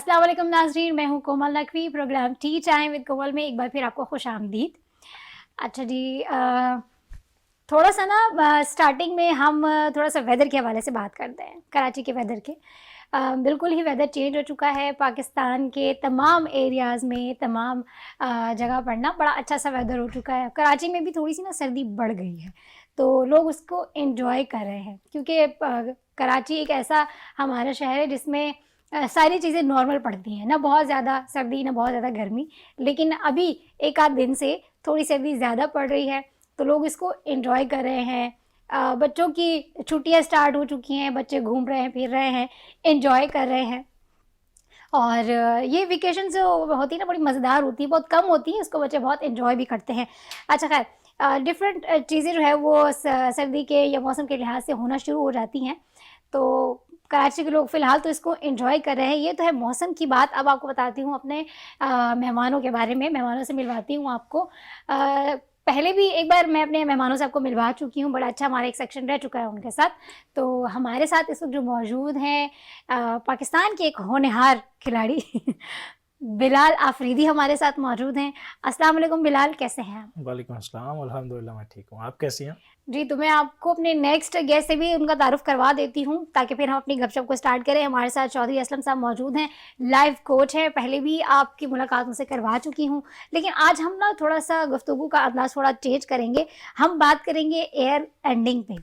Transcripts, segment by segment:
अस्सलाम वालेकुम नाज़रीन, मैं हूँ Komal Naqvi. Program tea time with Komal में एक बार फिर आपको खुशामदीद। अच्छा जी, थोड़ा सा ना स्टार्टिंग में हम थोड़ा सा वेदर के हवाले से बात करते हैं, कराची के वेदर के। बिल्कुल ही वेदर चेंज हो चुका है पाकिस्तान के तमाम एरियाज़ में, तमाम जगह पर ना बड़ा अच्छा सा वेदर हो चुका है। कराची में भी थोड़ी सी ना सर्दी बढ़ गई है, तो लोग उसको एंजॉय कर रहे हैं क्योंकि कराची एक ऐसा हमारा शहर है जिसमें सारी चीज़ें नॉर्मल पड़ती हैं, ना बहुत ज़्यादा सर्दी ना बहुत ज़्यादा गर्मी। लेकिन अभी एक आध दिन से थोड़ी सर्दी ज़्यादा पड़ रही है, तो लोग इसको एंजॉय कर रहे हैं। बच्चों की छुट्टियां स्टार्ट हो चुकी हैं, बच्चे घूम रहे हैं, फिर रहे हैं, एंजॉय कर रहे हैं। और ये वेकेशन जो होती है ना बड़ी मज़ेदार होती है, बहुत कम होती है, इसको बच्चे बहुत एंजॉय भी करते हैं। अच्छा खैर, डिफरेंट चीज़ें जो है वो सर्दी के या मौसम के लिहाज से होना शुरू हो जाती हैं। तो कराची के लोग फ़िलहाल तो इसको एंजॉय कर रहे हैं। ये तो है मौसम की बात। अब आपको बताती हूँ अपने मेहमानों के बारे में, मेहमानों से मिलवाती हूँ आपको। पहले भी एक बार मैं अपने मेहमानों से आपको मिलवा चुकी हूँ, बड़ा अच्छा हमारा एक सेक्शन रह चुका है उनके साथ। तो हमारे साथ इस वक्त जो मौजूद हैं, पाकिस्तान के एक होनहार खिलाड़ी बिलाल आफरीदी हमारे साथ मौजूद हैं। अस्सलाम वालेकुम बिलाल, कैसे हैं आप? वालेकुम अस्सलाम, अल्हम्दुलिल्लाह मैं ठीक हूँ। आप कैसी हैं? जी, तो मैं आपको अपने नेक्स्ट गेस्ट से भी उनका तारुफ करवा देती हूँ ताकि फिर हम अपनी गपशप को स्टार्ट करें। हमारे साथ चौधरी असलम साहब मौजूद हैं, लाइफ कोच हैं। पहले भी आपकी मुलाकात उनसे करवा चुकी हूँ, लेकिन आज हम ना थोड़ा सा गुफ्तगू का अंदाज थोड़ा चेंज करेंगे। हम बात करेंगे एयर एंडिंग पे,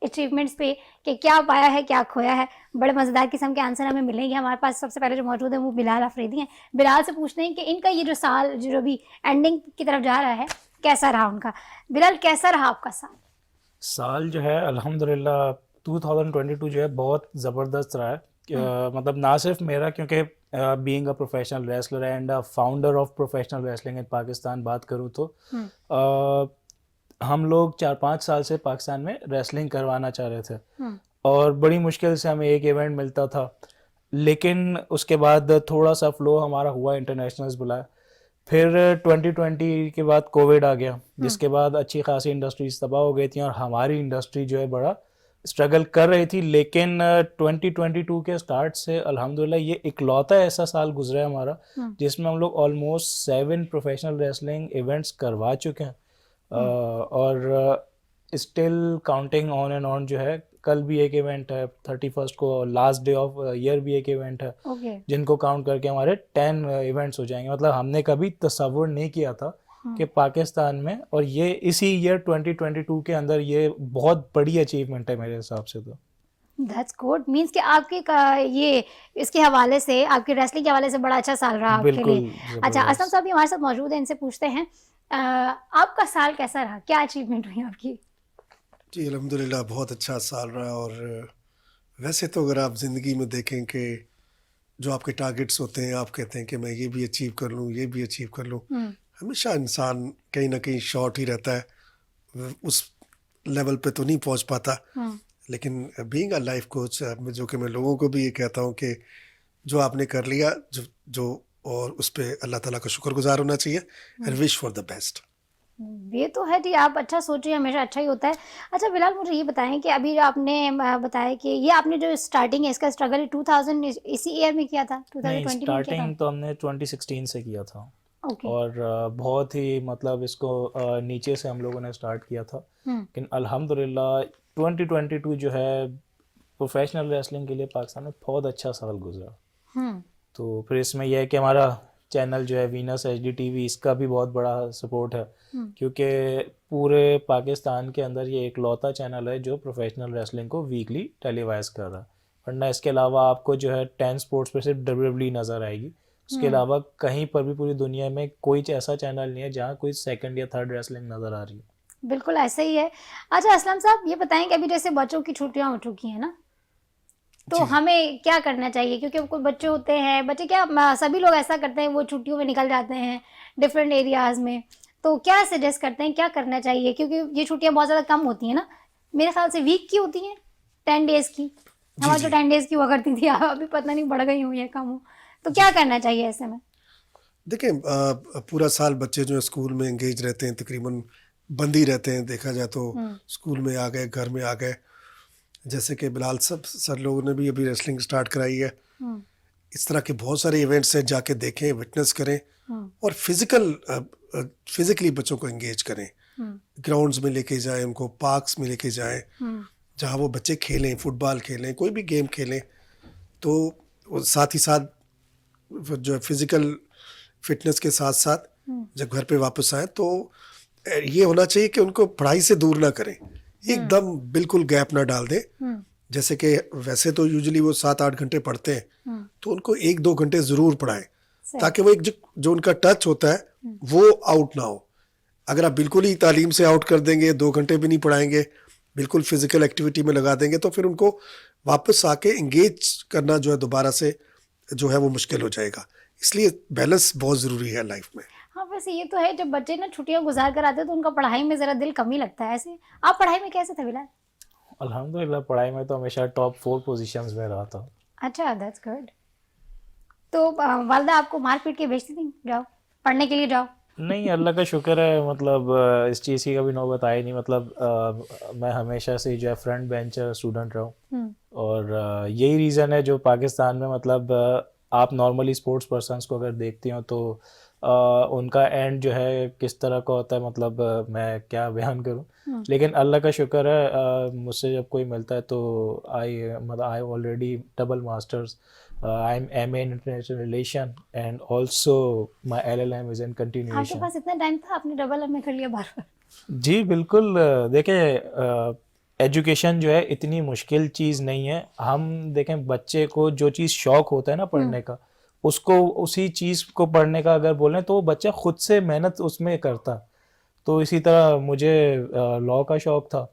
अचीवमेंट्स पे, कि क्या पाया है क्या खोया है। बड़े मज़ेदार किस्म के आंसर हमें मिलेंगे। हमारे पास सबसे पहले जो मौजूद है वो बिलाल अफरीदी हैं। बिलाल से पूछते हैं कि इनका ये जो साल जो भी एंडिंग की तरफ जा रहा है, कैसा रहा उनका। बिलाल, कैसा रहा आपका साल? साल जो है अल्हम्दुलिल्लाह 2022 जो है बहुत ज़बरदस्त रहा है। मतलब ना सिर्फ मेरा, क्योंकि being a professional wrestler and a founder of professional wrestling इन पाकिस्तान बात करूँ तो हम्म। हम लोग 4-5 साल से पाकिस्तान में रेसलिंग करवाना चाह रहे थे हम्म। और बड़ी मुश्किल से हमें एक इवेंट मिलता था। लेकिन उसके बाद थोड़ा सा फ्लो हमारा हुआ, इंटरनेशनल्स बुलाया। फिर 2020 के बाद कोविड आ गया, हम्म। जिसके बाद अच्छी खासी इंडस्ट्रीज तबाह हो गई थी और हमारी इंडस्ट्री जो है बड़ा स्ट्रगल कर रही थी। लेकिन 2022 के स्टार्ट से अल्हम्दुलिल्लाह ये इकलौता ऐसा साल गुजरा है हमारा हम्म। जिसमें हम लोग ऑलमोस्ट 7 प्रोफेशनल रेसलिंग इवेंट्स करवा चुके हैं। हम्म। और still counting on and on जो है। कल भी एक इवेंट है 31st को, लास्ट डे ऑफ ईयर भी एक इवेंट है, ओके। जिनको काउंट करके हमारे 10 इवेंट्स हो जाएंगे। मतलब हमने कभी तसव्वुर नहीं किया था कि हम्म। पाकिस्तान में, और ये इसी ईयर 2022 के अंदर ये बहुत बड़ी अचीवमेंट है मेरे हिसाब से तो। दैट्स गुड, मीन्स कि आपके ये इसके हवाले से, आपके रेसलिंग के हवाले से बड़ा अच्छा साल रहा आपके लिए। बिल्कुल अच्छा, असलम ज़बरदस्त। साहब भी हमारे साथ मौजूद हैं, इनसे पूछते हैं आपका साल कैसा रहा, क्या अचीवमेंट हुई आपकी? जी अल्हम्दुलिल्लाह बहुत अच्छा साल रहा। और वैसे तो अगर आप ज़िंदगी में देखें कि जो आपके टारगेट्स होते हैं, आप कहते हैं कि मैं ये भी अचीव कर लूँ, ये भी अचीव कर लूँ, हम्म। हमेशा इंसान कहीं ना कहीं शॉर्ट ही रहता है, उस लेवल पे तो नहीं पहुंच पाता। हम्म। लेकिन बीइंग अ लाइफ कोच, जो कि मैं लोगों को भी ये कहता हूँ कि जो आपने कर लिया, जो जो और उस पर अल्लाह ताला का शुक्रगुजार होना चाहिए and hmm. Wish for the best. ये तो है जी, आप अच्छा सोचिए, हमेशा अच्छा ही होता है। अच्छा बिलाल, मुझे ये बताएं कि अभी जो आपने बताया कि ये आपने जो स्टार्टिंग है इसका स्ट्रगल 2000 इसी ईयर में किया था, नहीं, 2020 में किया था? स्टार्टिंग तो हमने 2016 से किया था। ओके। और बहुत ही मतलब इसको नीचे से हम लोगों ने स्टार्ट किया था। हम्म। लेकिन अल्हम्दुलिल्लाह 2022 जो है प्रोफेशनल रेसलिंग के लिए पाकिस्तान में बहुत अच्छा साल गुजरा। हम्म। तो फिर इसमें यह है कि हमारा चैनल जो है वीनस एचडी टीवी, इसका भी बहुत बड़ा सपोर्ट है, हम्म। क्योंकि पूरे पाकिस्तान के अंदर ये इकलौता चैनल है जो प्रोफेशनल रेसलिंग को वीकली टेलीवाइज कर रहा है। वरना इसके अलावा आपको जो है 10 स्पोर्ट्स पे सिर्फ डब्ल्यूडब्ल्यूई नज़र आएगी। उसके हम्म। अलावा कहीं पर भी पूरी दुनिया में कोई ऐसा चैनल नहीं है जहाँ कोई सेकंड या थर्ड रेसलिंग नज़र आ रही है। बिल्कुल ऐसा ही है। अच्छा असलम साहब, ये बताएं कि अभी जैसे बच्चों की छुट्टियां हो चुकी हैं ना, तो जी हमें क्या करना चाहिए? क्योंकि कुछ बच्चे होते हैं, बच्चे क्या सभी लोग ऐसा करते हैं, वो छुट्टियों में निकल जाते हैं डिफरेंट एरियाज़ में। तो क्या सजेस्ट करते हैं, क्या करना चाहिए? क्योंकि ये छुट्टियां बहुत ज़्यादा कम होती हैं ना, मेरे ख्याल से वीक की होती हैं, 10 डेज़ की। जी हमारी तो जी 10 डेज़ की हुआ करती थी, अभी पता नहीं बढ़ गई हुई है, कम हो। तो क्या जी करना चाहिए ऐसे में? देखें, पूरा साल बच्चे जो है स्कूल में एंगेज रहते हैं, तकरीबन बंद ही रहते हैं। देखा जाए तो हम्म। स्कूल में आ गए, घर में आ गए। जैसे कि बिलाल सब सर लोगों ने भी अभी रेसलिंग स्टार्ट कराई है। हम्म। इस तरह के बहुत सारे इवेंट्स हैं, जाके देखें, विटनेस करें और फिजिकली बच्चों को एंगेज करें। ग्राउंड्स में लेके जाएं, उनको पार्क्स में लेके जाएं जहाँ वो बच्चे खेलें, फुटबॉल खेलें, कोई भी गेम खेलें। तो साथ ही साथ जो है फिजिकल फिटनेस के साथ साथ जब घर पे वापस आए तो ये होना चाहिए कि उनको पढ़ाई से दूर ना करें, एकदम बिल्कुल गैप ना डाल दें। जैसे कि वैसे तो यूजुअली वो 7-8 घंटे पढ़ते हैं, तो उनको 1-2 घंटे ज़रूर पढ़ाएं ताकि वो एक जो उनका टच होता है वो आउट ना हो। अगर आप बिल्कुल ही तालीम से आउट कर देंगे, 2 घंटे भी नहीं पढ़ाएंगे, बिल्कुल फिजिकल एक्टिविटी में लगा देंगे, तो फिर उनको वापस आके इंगेज करना जो है दोबारा से जो है वो मुश्किल हो जाएगा। इसलिए बैलेंस बहुत ज़रूरी है लाइफ में। हाँ, वैसे ये तो है, जब बच्चे ना छुट्टियां गुजार कर आते हैं तो उनका पढ़ाई में ज़रा दिल कम ही लगता है। ऐसे आप पढ़ाई में कैसे थे बिलाल? अल्हम्दुलिल्लाह पढ़ाई में तो हमेशा टॉप 4 पोजीशंस में रहा था। अच्छा, दैट्स गुड। तो वालदा आपको मार पीट के भेजती थी, जाओ पढ़ने के लिए जाओ? नहीं, अल्लाह का शुक्र है, मतलब इस चीज़ की कभी नौबत आई नहीं। मतलब मैं हमेशा से जो है फ्रंट बेंचर स्टूडेंट रहा हूँ और यही रीज़न है जो पाकिस्तान में, मतलब आप नॉर्मली स्पोर्ट्स पर्सन्स को अगर देखते हो तो उनका एंड जो है किस तरह का होता है, मतलब मैं क्या बयान करूँ। लेकिन अल्लाह का शुक्र है, मुझसे जब कोई मिलता है तो I already double masters, I am MA in international relation and also my LLM is in आपके continuation। पास इतना टाइम था, आपने डबल एमए कर लिया बार बार? जी बिल्कुल। देखिए, एजुकेशन जो है इतनी मुश्किल चीज़ नहीं है। हम देखें, बच्चे को जो चीज़ शौक होता है ना पढ़ने का, उसको उसी चीज़ को पढ़ने का अगर बोलें तो वो बच्चा खुद से मेहनत उसमें करता। तो इसी तरह मुझे लॉ का शौक था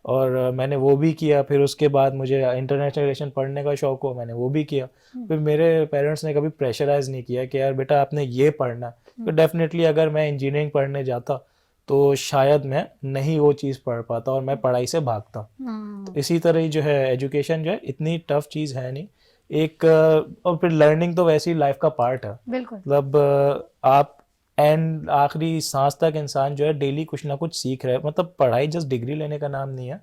और मैंने वो भी किया। फिर उसके बाद मुझे इंटरनेशनल रिलेशन पढ़ने का शौक हो, मैंने वो भी किया। फिर मेरे पेरेंट्स ने कभी प्रेशराइज़ नहीं किया कि यार बेटा आपने ये पढ़ना है। तो डेफिनेटली अगर मैं इंजीनियरिंग पढ़ने जाता तो शायद मैं नहीं वो चीज़ पढ़ पाता और मैं पढ़ाई से भागता। तो इसी तरह ही जो है एजुकेशन जो है इतनी टफ चीज़ है नहीं एक। और फिर लर्निंग तो वैसे ही लाइफ का पार्ट है। बिल्कुल। मतलब आप एंड आखिरी सांस तक इंसान जो है डेली कुछ ना कुछ सीख रहा है। मतलब पढ़ाई जस्ट डिग्री लेने का नाम नहीं है।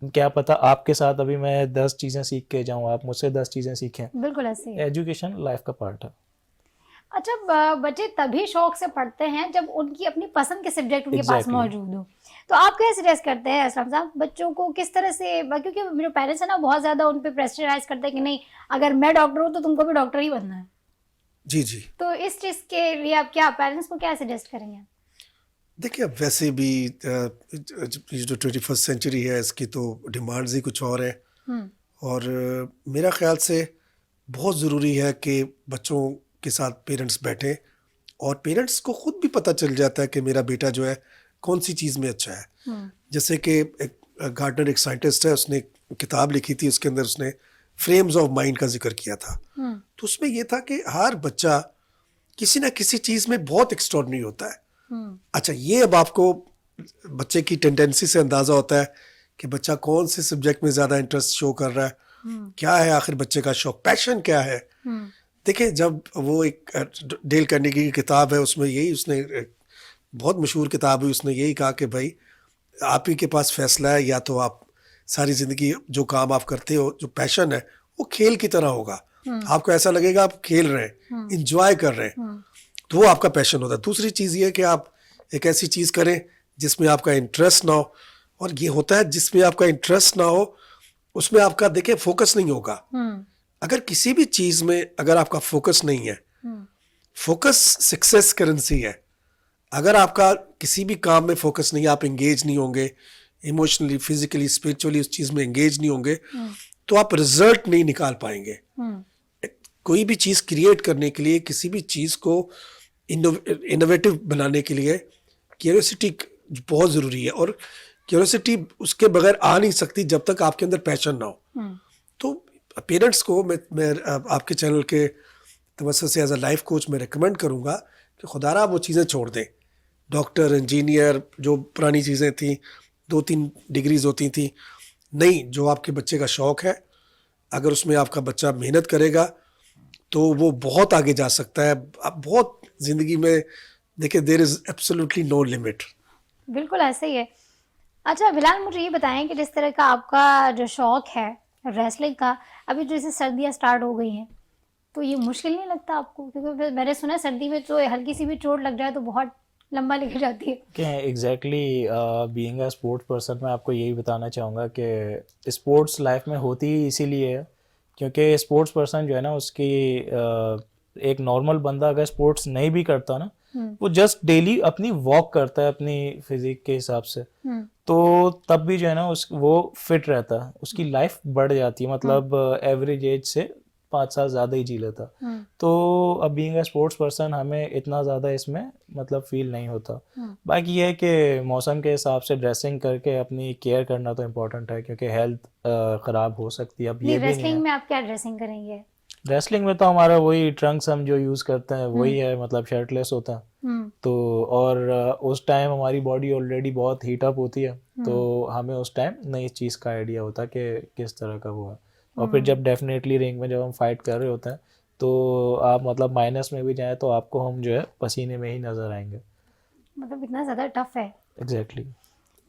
क्या पता आपके साथ अभी मैं 10 चीज़ें सीख के जाऊँ, आप मुझसे 10 चीज़ें सीखें। बिल्कुल ऐसे ही है। एजुकेशन लाइफ का पार्ट है। अच्छा, बच्चे तभी शौक से पढ़ते हैं जब उनकी अपनी पसंद के सब्जेक्ट उनके पास Exactly. मौजूद हो। तो आप क्या सजेस्ट करते हैं असलम साहब बच्चों को किस तरह से, क्योंकि मेरे पेरेंट्स है ना बहुत ज़्यादा उन पे प्रेशराइज करते हैं कि नहीं अगर मैं डॉक्टर हूँ तो तुमको भी डॉक्टर ही बनना है। जी जी। तो इस चीज़ के लिए आप क्या पेरेंट्स को क्या सजेस्ट करेंगे? देखिए, अब वैसे भी ये जो 21st सेंचुरी है इसकी तो डिमांड्स ही कुछ और है और मेरा ख्याल से बहुत ज़रूरी है कि बच्चों के साथ पेरेंट्स बैठें और पेरेंट्स को खुद भी पता चल जाता है कि मेरा बेटा जो है कौन सी चीज़ में अच्छा है। जैसे कि गार्डनर एक साइंटिस्ट है, उसने किताब लिखी थी, उसके अंदर उसने फ्रेम्स ऑफ माइंड का जिक्र किया था। तो उसमें यह था कि हर बच्चा किसी ना किसी चीज़ में बहुत एक्स्ट्रॉर्डिनरी होता है। अच्छा, ये अब आपको बच्चे की टेंडेंसी से अंदाज़ा होता है कि बच्चा कौन से सब्जेक्ट में ज़्यादा इंटरेस्ट शो कर रहा है, क्या है आखिर बच्चे का शौक, पैशन क्या है। देखिए, जब वो एक डेल कार्नेगी की किताब है उसमें यही उसने बहुत मशहूर किताब है, उसने यही कहा कि भाई आप ही के पास फैसला है, या तो आप सारी ज़िंदगी जो काम आप करते हो, जो पैशन है वो खेल की तरह होगा, आपको ऐसा लगेगा आप खेल रहे हैं, इंजॉय कर रहे हैं, तो वो आपका पैशन होता है। दूसरी चीज़ ये है कि आप एक ऐसी चीज़ करें जिसमें आपका इंटरेस्ट ना हो, और ये होता है जिसमें आपका इंटरेस्ट ना हो उसमें आपका देखिए फोकस नहीं होगा। अगर किसी भी चीज़ में अगर आपका फोकस नहीं है, फोकस सक्सेस करेंसी है। अगर आपका किसी भी काम में फोकस नहीं है, आप एंगेज नहीं होंगे इमोशनली, फिजिकली, स्पिरिचुअली उस चीज़ में एंगेज नहीं होंगे, तो आप रिजल्ट नहीं निकाल पाएंगे। कोई भी चीज़ क्रिएट करने के लिए, किसी भी चीज़ को इनोवेटिव बनाने के लिए क्यूरियोसिटी बहुत ज़रूरी है, और क्यूरियोसिटी उसके बगैर आ नहीं सकती जब तक आपके अंदर पैशन ना हो। तो पेरेंट्स को मैं आपके चैनल के तवज्जो से एज अ लाइफ कोच मैं रिकमेंड करूँगा कि खुदारा वो चीज़ें छोड़ दें। डॉक्टर, इंजीनियर, जो पुरानी चीज़ें थी, 2-3 डिग्रीज होती थी, नहीं, जो आपके बच्चे का शौक़ है, अगर उसमें आपका बच्चा मेहनत करेगा तो वो बहुत आगे जा सकता है। अब बहुत ज़िंदगी में देखिए, there is absolutely no limit. बिल्कुल ऐसे ही है। अच्छा बिलाल, मुझे ये बताएं कि जिस तरह का आपका जो शौक़ है रेसलिंग का, अभी जैसे सर्दियाँ स्टार्ट हो गई हैं तो ये मुश्किल नहीं लगता आपको? क्योंकि फिर मैंने सुना है सर्दी में तो हल्की सी भी चोट लग जाए तो बहुत लंबा लेके जाती है। कि exactly being a sports person मैं आपको यही बताना चाहूँगा कि स्पोर्ट्स लाइफ में होती ही इसीलिए है क्योंकि स्पोर्ट्स पर्सन जो है ना उसकी एक नॉर्मल बंदा अगर स्पोर्ट्स नहीं भी करता ना वो जस्ट डेली अपनी वॉक करता है अपनी फिजिक के हिसाब से तो तब भी जो है ना वो फिट रहता है, उसकी लाइफ बढ़ जाती है, मतलब एवरेज एज से 5 साल ज़्यादा ही जी लेता। तो अब बीइंग अ स्पोर्ट्स पर्सन हमें इतना ज़्यादा इसमें मतलब फील नहीं होता। बाकी ये है कि मौसम के हिसाब से ड्रेसिंग करके अपनी केयर करना तो इम्पोर्टेंट है क्योंकि हेल्थ ख़राब हो सकती है। अब ये भी नहीं रेसलिंग है, में आप क्या ड्रेसिंग करेंगे? रेसलिंग में तो हमारा वही ट्रंक्स हम जो यूज़ करते हैं वही है, मतलब शर्टलेस होता है। तो और उस टाइम हमारी बॉडी ऑलरेडी बहुत हीट अप होती है तो हमें उस टाइम नई चीज़ का आइडिया होता है कि किस तरह का वो है। और फिर जब डेफिनेटली रिंग में जब हम फाइट कर रहे होते हैं तो आप मतलब माइनस में भी जाएं तो आपको हम जो है पसीने में ही नज़र आएंगे। मतलब इतना ज़्यादा टफ है। एग्जैक्टली।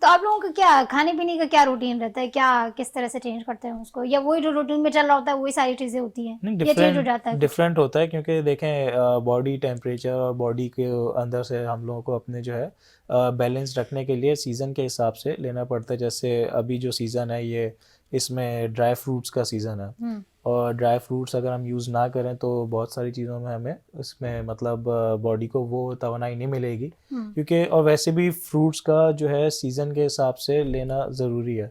तो आप लोगों का क्या खाने पीने का क्या रूटीन रहता है? क्या किस तरह से चेंज करते हैं उसको, या वही जो रूटीन में चल रहा होता है वही सारी चीज़ें होती हैं नहीं, या चेंज हो जाता है कुछ? डिफरेंट होता है क्योंकि देखें बॉडी टेम्परेचर और बॉडी के अंदर से हम लोगों को अपने जो है बैलेंस रखने के लिए सीज़न के हिसाब से लेना पड़ता है। जैसे अभी जो सीज़न है ये इसमें ड्राई फ्रूट्स का सीज़न है और ड्राई फ्रूट्स अगर हम यूज़ ना करें तो बहुत सारी चीज़ों में हमें इसमें मतलब बॉडी को वो तवानाई नहीं मिलेगी क्योंकि और वैसे भी फ्रूट्स का जो है सीज़न के हिसाब से लेना ज़रूरी है।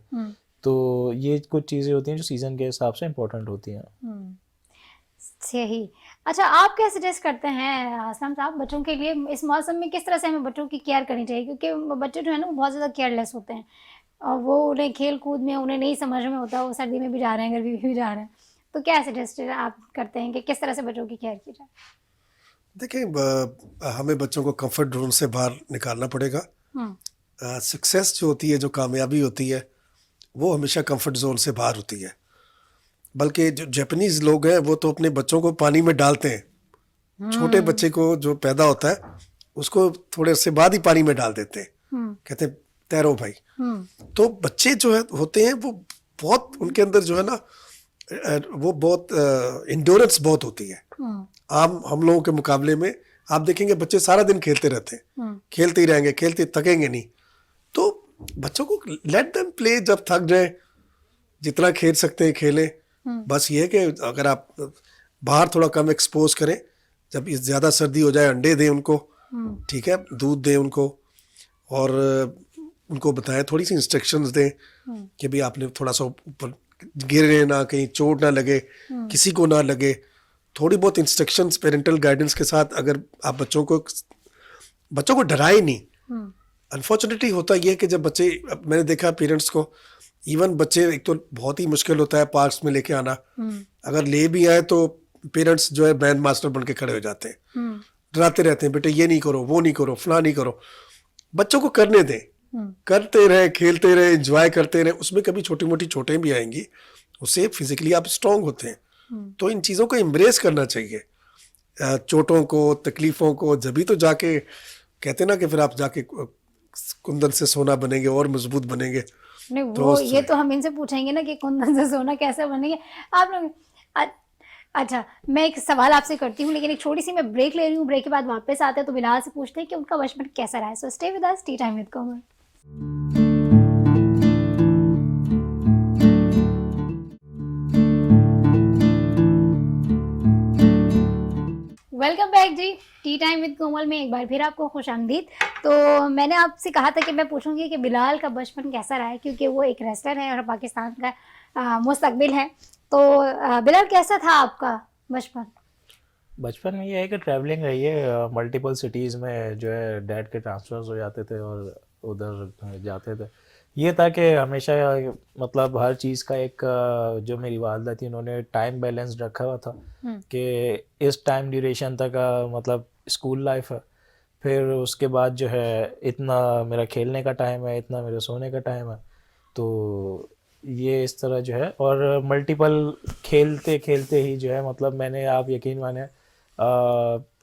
तो ये कुछ चीज़ें होती हैं जो सीज़न के हिसाब से इम्पोर्टेंट होती हैं। सही। अच्छा, आप क्या सजेस्ट करते हैं असलम साहब बच्चों के लिए इस मौसम में किस तरह से हमें बच्चों की केयर करनी चाहिए? क्योंकि बच्चे जो है ना वो बहुत ज़्यादा केयरलेस होते हैं और वो उन्हें खेल कूद में उन्हें नहीं समझ में होता, वो सर्दी में भी जा रहे हैं गर्मी में भी जा रहे हैं। तो क्या सजेस्ट आप करते हैं कि किस तरह से बच्चों की केयर की जाए? देखिए हमें बच्चों को कंफर्ट जोन से बाहर निकालना पड़ेगा। सक्सेस जो होती है, जो कामयाबी होती है, वो हमेशा कंफर्ट जोन से बाहर होती है। बल्कि जो जापानीज लोग हैं वो तो अपने बच्चों को पानी में डालते हैं। छोटे बच्चे को जो पैदा होता है उसको थोड़े से बाद ही पानी में डाल देते हैं, कहते हैं तैरो भाई। तो बच्चे जो है होते हैं वो बहुत उनके अंदर जो है ना वो बहुत इंड्योरेंस बहुत होती है आम हम लोगों के मुकाबले में। आप देखेंगे बच्चे सारा दिन खेलते रहते हैं, खेलते ही रहेंगे, खेलते थकेंगे नहीं। तो बच्चों को लेट देम प्ले, जब थक जाए जितना खेल सकते हैं खेलें। बस ये है कि अगर आप बाहर थोड़ा कम एक्सपोज करें, जब ज़्यादा सर्दी हो जाए अंडे दें उनको, ठीक है, दूध दें उनको और उनको बताएं, थोड़ी सी इंस्ट्रक्शंस दें कि भी आपने थोड़ा सा ऊपर गिरे ना, कहीं चोट ना लगे, किसी को ना लगे। थोड़ी बहुत इंस्ट्रक्शंस पेरेंटल गाइडेंस के साथ अगर आप बच्चों को डराए नहीं। अनफॉर्चुनेटली होता यह है कि जब बच्चे, मैंने देखा पेरेंट्स को, इवन बच्चे, एक तो बहुत ही मुश्किल होता है पार्क्स में लेके आना, अगर ले भी आए तो पेरेंट्स जो है बैंड मास्टर बन के खड़े हो जाते हैं, डराते रहते हैं, बेटे ये नहीं करो, वो नहीं करो, फला नहीं करो। बच्चों को करने दें, करते रहे, खेलते रहे, एंजॉय करते रहे। उसमें कभी छोटी मोटी चोटें भी आएंगी, उससे फिजिकली आप स्ट्रांग होते हैं। तो इन चीज़ों को एम्ब्रेस करना चाहिए, चोटों को, तकलीफ़ों को। जभी तो जाके कहते ना कि फिर आप जाके कुंदन से सोना बनेंगे और मजबूत बनेंगे। नहीं, वो ये तो हम इनसे पूछेंगे ना कि कुंदन से सोना कैसे बनेंगे आप लोग। अच्छा, मैं एक सवाल आपसे करती हूँ, लेकिन एक छोटी सी मैं ब्रेक ले रही हूँ। ब्रेक के बाद वापस आते हैं तो बिलाल से पूछते हैं कि उनका बचपन कैसा रहा है। So stay with us, tea time with Komal. Welcome back जी, टी टाइम विद कोमल में एक बार फिर आपको खुशामदीद। तो मैंने आपसे कहा था कि मैं पूछूंगी कि बिलाल का बचपन कैसा रहा है, क्योंकि वो एक रेसलर है और पाकिस्तान का मुस्तकबिल है। तो बिलाल कैसा था आपका बचपन? बचपन में ये है कि ट्रैवलिंग रही है, मल्टीपल सिटीज़ में जो है डैड के ट्रांसफर्स हो जाते थे और उधर जाते थे। ये था कि हमेशा मतलब हर चीज़ का एक जो मेरी वालदा थी उन्होंने टाइम बैलेंस रखा हुआ था कि इस टाइम ड्यूरेशन तक मतलब स्कूल लाइफ है, फिर उसके बाद जो है इतना मेरा खेलने का टाइम है, इतना मेरे सोने का टाइम है। तो ये इस तरह जो है, और मल्टीपल खेलते खेलते ही जो है मतलब मैंने, आप यकीन माने,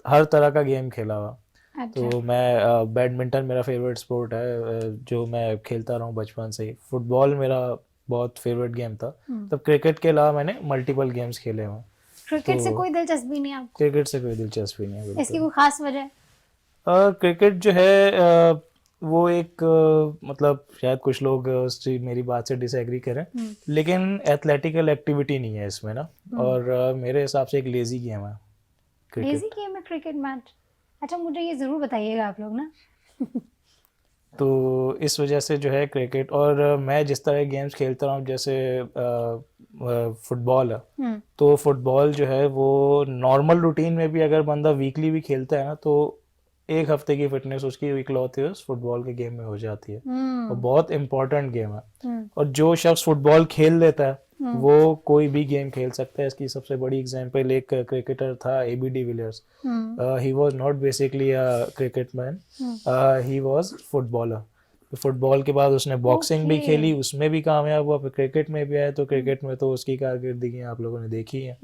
हर तरह का गेम खेला हुआ। अच्छा। तो मैं बैडमिंटन मेरा फेवरेट स्पोर्ट है जो मैं खेलता रहा हूँ बचपन से ही। फुटबॉल मेरा बहुत फेवरेट गेम था। तब क्रिकेट के अलावा मैंने मल्टीपल गेम्स खेले हुए। क्रिकेट से तो कोई दिलचस्पी नहीं आपको? क्रिकेट से कोई दिलचस्पी नहीं है इसकी बिल्कुल। कोई खास वजह? क्रिकेट जो है वो एक मतलब शायद कुछ लोग मेरी बात से डिसएग्री करें, लेकिन एथलेटिकल एक्टिविटी नहीं है इसमें ना, और मेरे हिसाब से एक लेजी गेम है लेजी क्रिकेट। गेम है क्रिकेट मैच? अच्छा, मुझे ये ज़रूर बताइएगा आप लोग ना। तो इस वजह से जो है क्रिकेट, और मैं जिस तरह के गेम्स खेलता हूँ जैसे फुटबॉल है, तो फुटबॉल जो है वो नॉर्मल रूटीन में भी अगर बंदा वीकली भी खेलता है ना, तो एक हफ्ते की फिटनेस उसकी इकलौते उस फुटबॉल के गेम में हो जाती है, और बहुत इंपॉर्टेंट गेम है। और जो शख्स फुटबॉल खेल लेता है वो कोई भी गेम खेल सकता है। इसकी सबसे बड़ी एग्जांपल एक क्रिकेटर था, AB de Villiers. He was not basically a cricket man, he was footballer. Football के बाद उसने बॉक्सिंग भी Okay. खेली, उसमें भी कामयाब हुआ, फिर क्रिकेट में भी आया, तो क्रिकेट में तो उसकी कारकिर्दगी आप लोगों ने देखी है।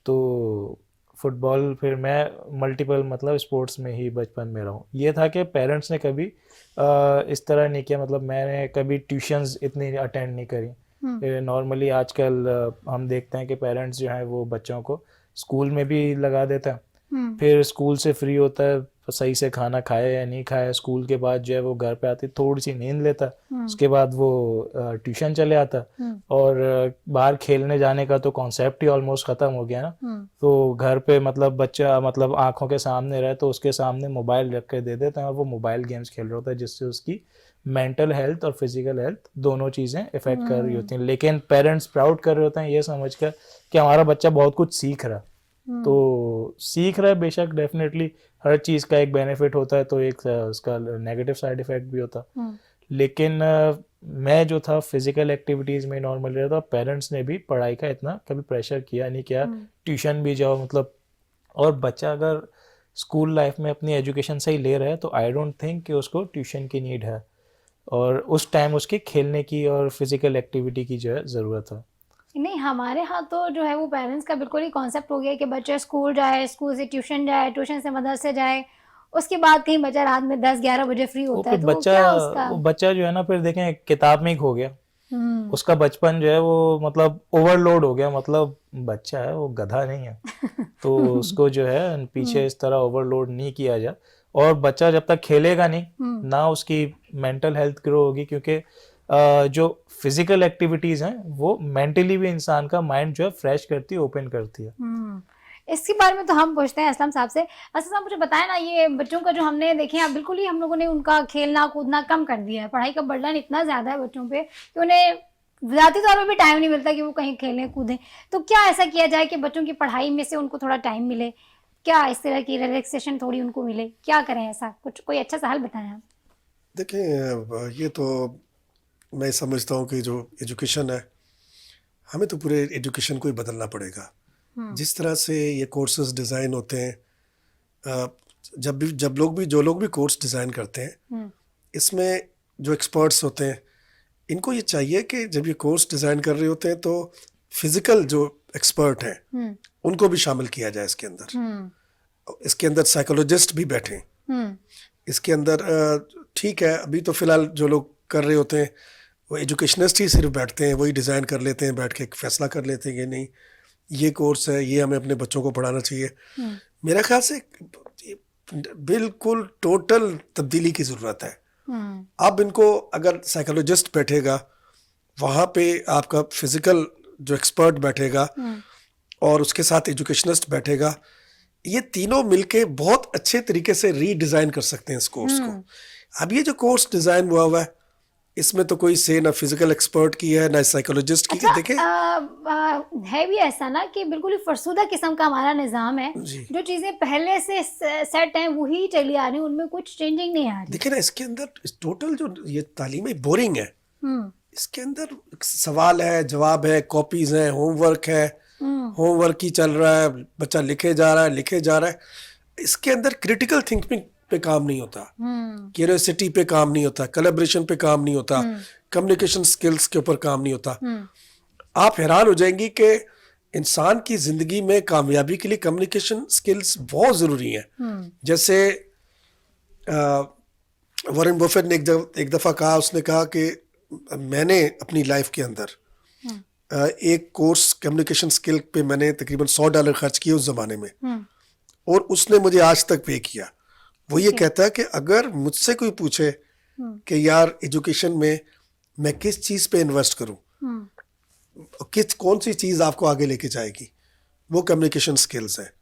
तो फुटबॉल फिर मैं मल्टीपल मतलब स्पोर्ट्स में ही बचपन में रहा हूँ। ये था कि पेरेंट्स ने कभी इस तरह नहीं किया, मतलब मैंने कभी ट्यूशन्स इतनी अटेंड नहीं करी। नॉर्मली आजकल हम देखते हैं कि पेरेंट्स जो हैं वो बच्चों को स्कूल में भी लगा देते हैं, फिर स्कूल से फ्री होता है, सही से खाना खाए या नहीं खाए, स्कूल के बाद जो है वो घर पे आती थोड़ी सी नींद लेता, उसके बाद वो ट्यूशन चले आता, और बाहर खेलने जाने का तो कॉन्सेप्ट ही ऑलमोस्ट ख़त्म हो गया ना। तो घर पे मतलब बच्चा मतलब आंखों के सामने रहे तो उसके सामने मोबाइल रख के दे देते हैं, और वो मोबाइल गेम्स खेल रहा होता है, जिससे उसकी मेंटल हेल्थ और फिजिकल हेल्थ दोनों चीज़ें इफेक्ट कर रही होती हैं। लेकिन पेरेंट्स प्राउड कर रहे होते हैं ये समझकर कि हमारा बच्चा बहुत कुछ सीख रहा है। तो सीख रहा है बेशक, डेफिनेटली हर चीज़ का एक बेनिफिट होता है, तो एक उसका नेगेटिव साइड इफेक्ट भी होता। लेकिन मैं जो था फिजिकल एक्टिविटीज़ में नॉर्मली रहता, पेरेंट्स ने भी पढ़ाई का इतना कभी प्रेशर किया नहीं, किया ट्यूशन भी जाओ मतलब। और बच्चा अगर स्कूल लाइफ में अपनी एजुकेशन सही ले रहा है तो आई डोंट थिंक कि उसको ट्यूशन की नीड है, और उस टाइम उसके खेलने की और फिजिकल एक्टिविटी की जो है ज़रूरत है। नहीं, हमारे यहाँ तो जो है वो पेरेंट्स का बिल्कुल ही कॉन्सेप्ट हो गया कि बच्चा स्कूल जाए, स्कूल से ट्यूशन जाए, ट्यूशन से मदरसे जाए, उसके बाद कहीं बच्चा रात में 10-11 बजे फ्री वो होता फिर है, तो क्या उसका? वो बच्चा जो है ना फिर देखें किताब में ही खो गया। उसका बचपन जो है वो मतलब ओवरलोड हो गया, मतलब बच्चा है वो गधा नहीं है। तो उसको जो है पीछे इस तरह ओवरलोड नहीं किया जाए, और बच्चा जब तक खेलेगा नहीं ना उसकी मेंटल हेल्थ ग्रो होगी, क्योंकि जो फिजिकल एक्टिविटीज हैं वो मेंटली भी इंसान का माइंड जो है फ्रेश करती है, ओपन करती है। इसके बारे में तो हम पूछते हैं असलम साहब से। असलम साहब, मुझे बताएं ना, ये बच्चों का जो हमने देखे हैं बिल्कुल ही हम लोगों ने उनका खेलना कूदना कम कर दिया है, पढ़ाई का बर्डन इतना ज़्यादा है बच्चों पे कि उन्हें ज़ाती तौर पे भी टाइम नहीं मिलता कि वो कहीं खेलें कूदें। तो क्या ऐसा किया जाए कि बच्चों की पढ़ाई में से उनको थोड़ा टाइम मिले? क्या इस तरह की रिलैक्सेशन थोड़ी उनको मिले? क्या करें ऐसा कुछ, कोई अच्छा सा हल बताएं आप। देखें, ये तो मैं समझता हूँ कि जो एजुकेशन है, हमें तो पूरे एजुकेशन को ही बदलना पड़ेगा। जिस तरह से ये कोर्सेज डिज़ाइन होते हैं, जो लोग भी कोर्स डिज़ाइन करते हैं, इसमें जो एक्सपर्ट्स होते हैं, इनको ये चाहिए कि जब ये कोर्स डिज़ाइन कर रहे होते हैं तो फिज़िकल जो एक्सपर्ट हैं उनको भी शामिल किया जाए इसके अंदर। इसके अंदर साइकोलॉजिस्ट भी बैठें इसके अंदर। ठीक है, अभी तो फ़िलहाल जो लोग कर रहे होते हैं वो एजुकेशनिस्ट ही सिर्फ बैठते हैं, वही डिज़ाइन कर लेते हैं, बैठ के एक फ़ैसला कर लेते हैं कि नहीं ये कोर्स है, ये हमें अपने बच्चों को पढ़ाना चाहिए। मेरा ख्याल से बिल्कुल टोटल तब्दीली की ज़रूरत है। अब इनको अगर साइकोलॉजिस्ट बैठेगा, वहाँ पे आपका फिज़िकल जो एक्सपर्ट बैठेगा और उसके साथ एजुकेशनिस्ट बैठेगा, ये तीनों मिलके बहुत अच्छे तरीके से रीडिज़ाइन कर सकते हैं इस कोर्स को। अब ये जो कोर्स डिज़ाइन हुआ है, इसमें तो कोई से ना फिजिकल एक्सपर्ट की है ना साइकोलॉजिस्ट की। अच्छा, देखें है भी ऐसा ना कि बिल्कुल ही फरसुदा किस्म का हमारा निज़ाम है, जो चीज़ें पहले से सेट हैं वही चली आ रही हैं, उनमें कुछ चेंजिंग नहीं आ रही। देखिए ना, इसके अंदर टोटल जो ये तालीम है बोरिंग है। इसके अंदर सवाल है, जवाब है, कॉपीज है, होमवर्क है, होमवर्क ही चल रहा है, बच्चा लिखे जा रहा है। इसके अंदर क्रिटिकल थिंकिंग पे काम नहीं होता, क्यूरियोसिटी पे काम नहीं होता, कोलैबोरेशन पे काम नहीं होता, कम्युनिकेशन स्किल्स के ऊपर काम नहीं होता। आप हैरान हो जाएंगी कि इंसान की जिंदगी में कामयाबी के लिए कम्युनिकेशन स्किल्स बहुत ज़रूरी हैं। जैसे वॉरेन बफेट ने एक दफ़ा कहा, उसने कहा कि मैंने अपनी लाइफ के अंदर एक कोर्स कम्युनिकेशन स्किल पे मैंने तकरीबन $100 खर्च किए उस ज़माने में, और उसने मुझे आज तक पे किया। वो ये कहता है कि अगर मुझसे कोई पूछे कि यार एजुकेशन में मैं किस चीज़ पे इन्वेस्ट करूं, कौन सी चीज़ आपको आगे लेके जाएगी, वो कम्युनिकेशन स्किल्स है।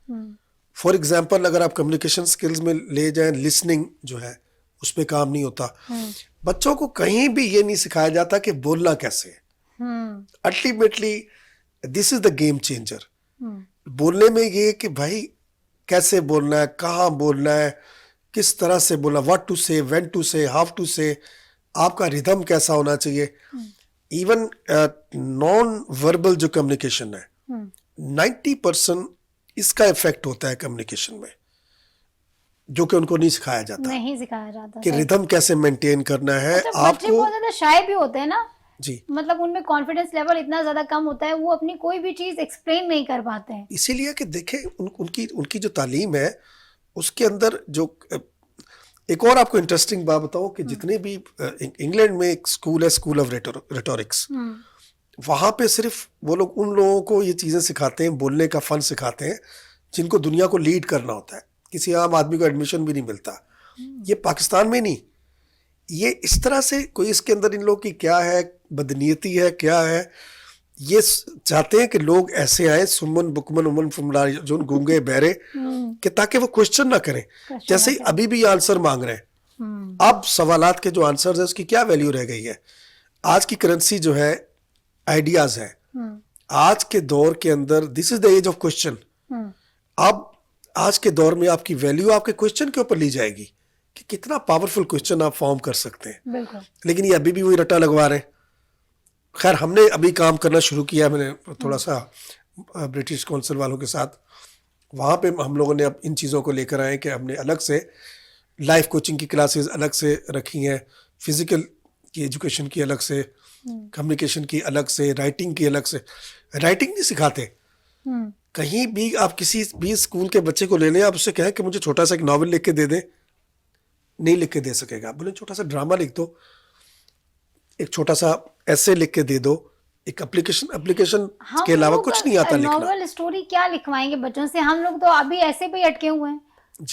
फॉर एग्जाम्पल अगर आप कम्युनिकेशन स्किल्स में ले जाएं, लिसनिंग जो है उस पर काम नहीं होता। बच्चों को कहीं भी ये नहीं सिखाया जाता कि बोलना कैसे है। Ultimately this is the game changer. बोलने में ये कि भाई कैसे बोलना है, कहाँ बोलना है, किस तरह से बोलना, व्हाट टू से, व्हेन टू से, हाउ टू से, आपका रिदम कैसा होना चाहिए। इवन नॉन वर्बल जो कम्युनिकेशन है, 90% इसका इफेक्ट होता है कम्युनिकेशन में, जो कि उनको नहीं सिखाया जाता कि सही। रिदम कैसे मेंटेन करना है। अच्छा, बच्चे आपको बहुत ज्यादा शाय भी होते हैं ना जी, मतलब उनमें कॉन्फिडेंस लेवल इतना ज्यादा कम होता है, वो अपनी कोई भी चीज एक्सप्लेन नहीं कर पाते हैं। इसीलिए कि देखें उनकी जो तालीम है उसके अंदर जो एक और आपको इंटरेस्टिंग बात बताऊं कि जितने भी इंग्लैंड में एक स्कूल है, स्कूल ऑफ रेटोरिक्स, वहां पे सिर्फ वो लोग उन लोगों को ये चीजें सिखाते हैं, बोलने का फन सिखाते हैं जिनको दुनिया को लीड करना होता है। किसी आम आदमी को एडमिशन भी नहीं मिलता। ये पाकिस्तान में नहीं, ये इस तरह से कोई इसके अंदर इन लोगों की क्या है, बदनीयती है, क्या है, ये चाहते हैं कि लोग ऐसे आए सुमन बुकमन उमन फुमला जो गूंगे बहरे, कि ताकि वो क्वेश्चन ना करें। जैसे ही अभी भी आंसर मांग रहे हैं, अब सवालात के जो आंसर है उसकी क्या वैल्यू रह गई है। आज की करेंसी जो है आइडियाज है। आज के दौर के अंदर this is the age of question. अब आज के दौर में आपकी वैल्यू आपके क्वेश्चन के ऊपर ली जाएगी कि कितना पावरफुल क्वेश्चन आप फॉर्म कर सकते हैं। बिल्कुल। लेकिन ये अभी भी वही रट्टा लगवा रहे हैं। खैर हमने अभी काम करना शुरू किया, मैंने थोड़ा सा ब्रिटिश काउंसिल वालों के साथ, वहाँ पे हम लोगों ने अब इन चीज़ों को लेकर आए कि हमने अलग से लाइफ कोचिंग की क्लासेस अलग से रखी हैं, फिजिकल की एजुकेशन की अलग से, कम्युनिकेशन की अलग से, राइटिंग की अलग से। राइटिंग नहीं सिखाते। कहीं भी आप किसी भी स्कूल के बच्चे को ले लें, आप उससे कहें कि मुझे छोटा सा एक नॉवल लिख के दे दें, नहीं लिख के दे सकेगा। बोले छोटा सा ड्रामा लिख दो, एक छोटा सा ऐसे लिख के दे दो, एक एप्लीकेशन के अलावा कुछ नहीं आता लिखना। नॉवल स्टोरी क्या लिखवाएंगे बच्चों से? हम लोग तो अभी ऐसे भी अटके हुए हैं।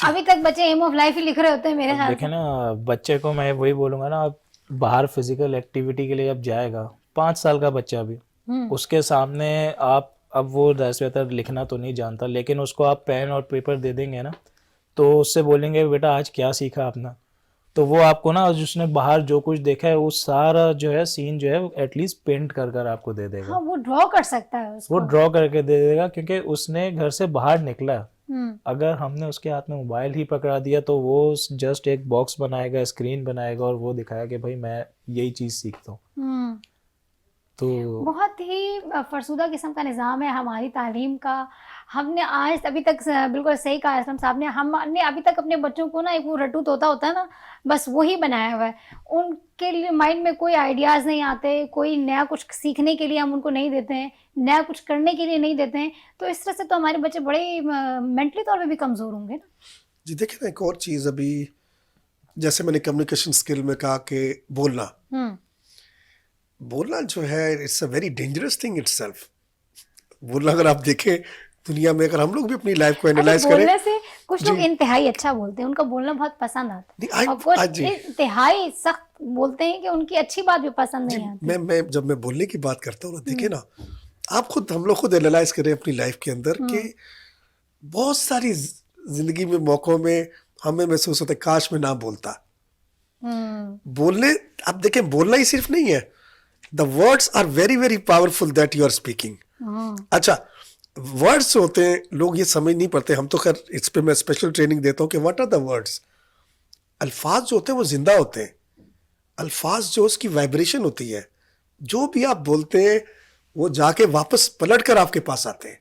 अभी तक बच्चे एम ऑफ लाइफ ही लिख रहे होते हैं मेरे ख्याल से। देखें ना, बच्चे को मैं वही बोलूंगा ना, आप बाहर फिजिकल एक्टिविटी के लिए जब जाएगा, 5 साल का बच्चा भी, उसके सामने आप, अब वो 10 लिखना तो नहीं जानता, लेकिन उसको आप पेन और पेपर दे देंगे ना, तो उससे बोलेंगे बेटा आज क्या सीखा आपने, तो वो आपको ना उसने बाहर जो कुछ देखा है वो सारा जो है सीन जो है एटलीस्ट पेंट कर कर आपको दे देगा। हाँ, वो ड्रॉ कर सकता है उसको। वो ड्रॉ करके दे देगा क्योंकि उसने घर से बाहर निकला। अगर हमने उसके हाथ में मोबाइल ही पकड़ा दिया तो वो जस्ट एक बॉक्स बनाएगा, स्क्रीन बनाएगा और वो दिखाएगा कि भाई मैं यही चीज सीखता हूँ। तो बहुत ही फरसुदा किस्म का निज़ाम है हमारी तालीम का। हमने आज अभी तक बिल्कुल सही कहा असलम साहब ने, हमने अभी तक अपने बच्चों को ना एक वो रट्टू तोता होता है ना, बस वही बनाया हुआ है। उनके लिए माइंड में कोई आइडियाज़ नहीं आते, कोई नया कुछ सीखने के लिए हम उनको नहीं देते हैं, नया कुछ करने के लिए नहीं देते हैं। तो इस तरह से तो हमारे बच्चे बड़े मेंटली तौर पर भी कमज़ोर होंगे ना। जी देखिए ना, एक और चीज़, अभी जैसे मैंने कम्युनिकेशन स्किल में कहा कि बोलना जो है it's a very dangerous thing itself. बोलना अगर आप देखें दुनिया में, अगर हम लोग भी अपनी लाइफ को एनालाइज करें, बोलने से कुछ लोग इंतहाई अच्छा बोलते हैं, उनका बोलना बहुत पसंद आता है, और कुछ इंतहाई सख्त बोलते हैं कि उनकी अच्छी बात भी पसंद नहीं आती। मैं जब मैं बोलने की बात करता हूँ ना, देखे ना आप हम लोग खुद एनालाइज करें अपनी लाइफ के अंदर कि बहुत सारी जिंदगी में मौकों में हमें महसूस होता है काश मैं ना बोलता। बोलने, आप देखें बोलना ही सिर्फ नहीं है, the words are very very powerful that you are speaking. अच्छा, वर्ड्स होते हैं, लोग ये समझ नहीं पाते, हम तो खैर इस पे मैं स्पेशल ट्रेनिंग देता हूँ कि व्हाट आर द वर्ड्स। अल्फाज जो होते हैं वो जिंदा होते हैं। अल्फाज जो उसकी वाइब्रेशन होती है, जो भी आप बोलते हैं वो जाके वापस पलट कर आपके पास आते हैं।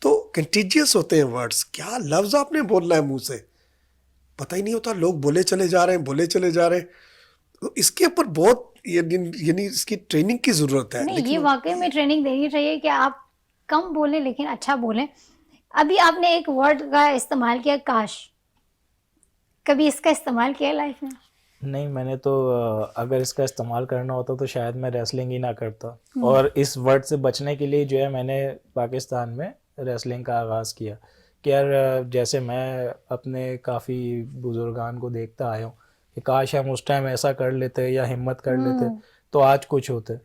तो कंटीजियस होते हैं वर्ड्स। क्या लफ्ज आपने बोलना है मुंह से पता ही नहीं होता, लोग बोले चले जा रहे हैं, बोले चले जा रहे हैं। तो इसके ऊपर बहुत यानी इसकी ट्रेनिंग की जरूरत है। नहीं, ये वाकई में ट्रेनिंग देनी चाहिए कि आप कम बोलें लेकिन अच्छा बोलें। अभी आपने एक वर्ड का इस्तेमाल किया, काश, कभी इसका इस्तेमाल किया लाइफ में? नहीं, मैंने तो अगर इसका इस्तेमाल करना होता तो शायद मैं रेसलिंग ही ना करता। और इस वर्ड से बचने के लिए जो है मैंने पाकिस्तान में रेसलिंग का आगाज़ किया कि यार जैसे मैं अपने काफ़ी बुजुर्गान को देखता आया हूँ कि काश हम उस टाइम ऐसा कर लेते या हिम्मत कर लेते तो आज कुछ होते।